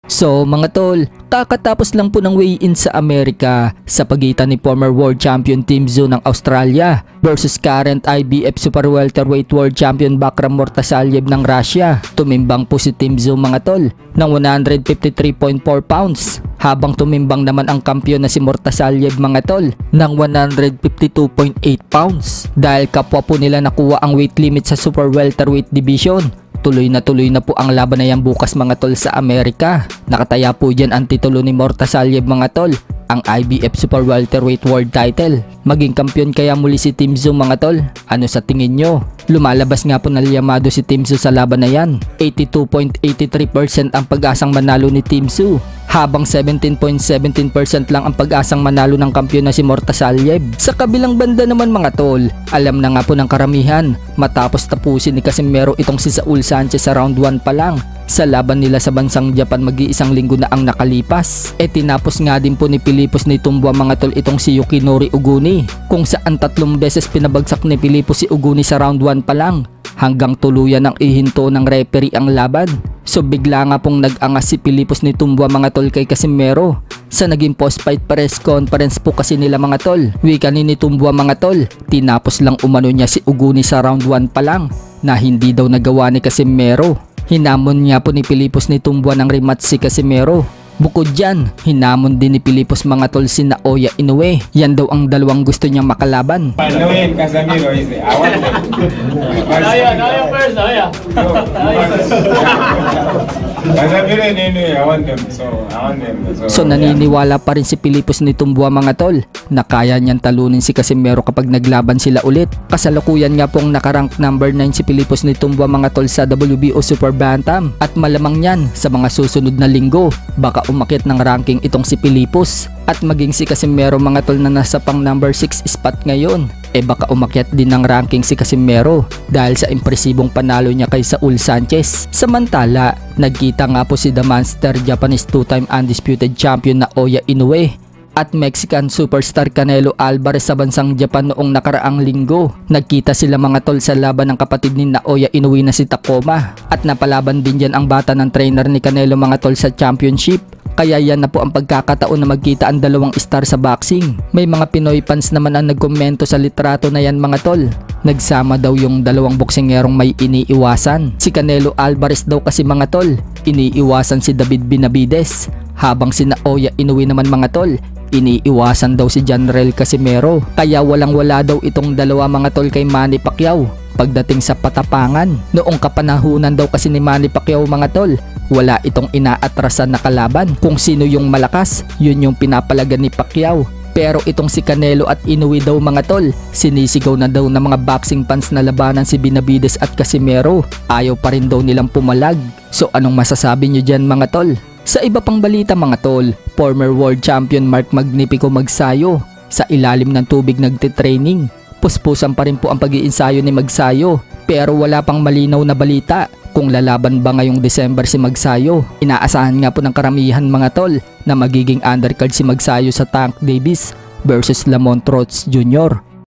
So mga tol, kakatapos lang po ng weigh-in sa Amerika sa pagitan ni former world champion Tim Tszyu ng Australia versus current IBF Super Welterweight World Champion Bakram Murtasalyev ng Russia. Tumimbang po si Tim Tszyu mga tol ng 153.4 pounds habang tumimbang naman ang kampiyon na si Murtasalyev mga tol ng 152.8 pounds. Dahil kapwa po nila nakuha ang weight limit sa Super Welterweight Division, tuloy na po ang laban na yan bukas mga tol sa Amerika. Nakataya po dyan ang titulo ni Murtasalyev mga tol, ang IBF Super Welterweight World Title. Maging kampiyon kaya muli si Tim Tszyu mga tol? Ano sa tingin nyo? Lumalabas nga po na liyamado si Tim Tszyu sa laban na yan. 82.83% ang pag-asang manalo ni Tim Tszyu, habang 17.17% lang ang pag-asang manalo ng kampiyon na si Murtasalyev. Sa kabilang banda naman mga tol, alam na nga po ng karamihan matapos tapusin ni Casimero itong si Saul Sanchez sa round 1 pa lang sa laban nila sa bansang Japan mag-iisang linggo na ang nakalipas. Tinapos nga din po ni Pilipos ni Tumbua mga tol itong si Yukinori Uguni, kung saan 3 beses pinabagsak ni Pilipos si Uguni sa round 1 pa lang hanggang tuluyan ng ihinto ng referee ang laban. So bigla nga pong nag-angas si Pilipos ni Tumbua mga tol kay Casimero sa naging post-fight press conference po kasi nila mga tol. Wika ni Tumbua mga tol, tinapos lang umano niya si Uguni sa round 1 pa lang na hindi daw nagawa ni Casimero. Hinamon niya po ni Pilipos ni Tumbua ng rematch si Casimero. Bukod dyan, hinamon din ni Pilipos mga tol si Naoya Inoue. Yan daw ang dalawang gusto niyang makalaban. Inoue and Casimero is I want them. Naoya first, Naoya. Casimero and Inoue, I want them. So naniniwala pa rin si Pilipos ni Tumbua mga tol na kaya niyang talunin si Casimero kapag naglaban sila ulit. Kasalukuyan nga pong nakarank number 9 si Pilipos ni Tumbua mga tol sa WBO Super Bantam, at malamang yan sa mga susunod na linggo baka umakyat ng ranking itong si Pilipos, at maging si Casimero mga tol na nasa pang number 6 spot ngayon, baka umakyat din ng ranking si Casimero dahil sa impresibong panalo niya kay Saul Sanchez. Samantala, nagkita nga po si The Monster Japanese 2-time undisputed champion Naoya Inoue at Mexican superstar Canelo Alvarez sa bansang Japan noong nakaraang linggo. Nagkita sila mga tol sa laban ng kapatid ni Naoya Inoue na si Takoma, at napalaban din dyan ang bata ng trainer ni Canelo mga tol sa championship. Kaya yan na po ang pagkakataon na magkita ang dalawang star sa boxing. May mga Pinoy fans naman ang nagkomento sa litrato na yan mga tol. Nagsama daw yung dalawang boksingerong may iniiwasan. Si Canelo Alvarez daw kasi mga tol, iniiwasan si David Benavides, habang si Naoya Inoue naman mga tol, iniiwasan daw si Janrel Casimero. Kaya walang wala daw itong dalawa mga tol kay Manny Pacquiao pagdating sa patapangan. Noong kapanahunan daw kasi ni Manny Pacquiao mga tol, wala itong inaatrasan na kalaban. Kung sino yung malakas, yun yung pinapalagan ni Pacquiao. Pero itong si Canelo at Inoue daw mga tol, sinisigaw na daw ng mga boxing fans na labanan si Benavides at Casimero. Ayaw pa rin daw nilang pumalag. So anong masasabi nyo dyan mga tol? Sa iba pang balita mga tol, former world champion Mark Magnifico Magsayo sa ilalim ng tubig nagtitraining. Puspusan pa rin po ang pag-iinsayo ni Magsayo, pero wala pang malinaw na balita kung lalaban ba ngayong December si Magsayo. Inaasahan nga po ng karamihan mga tol na magiging undercard si Magsayo sa Tank Davis versus Lamont Roach Jr.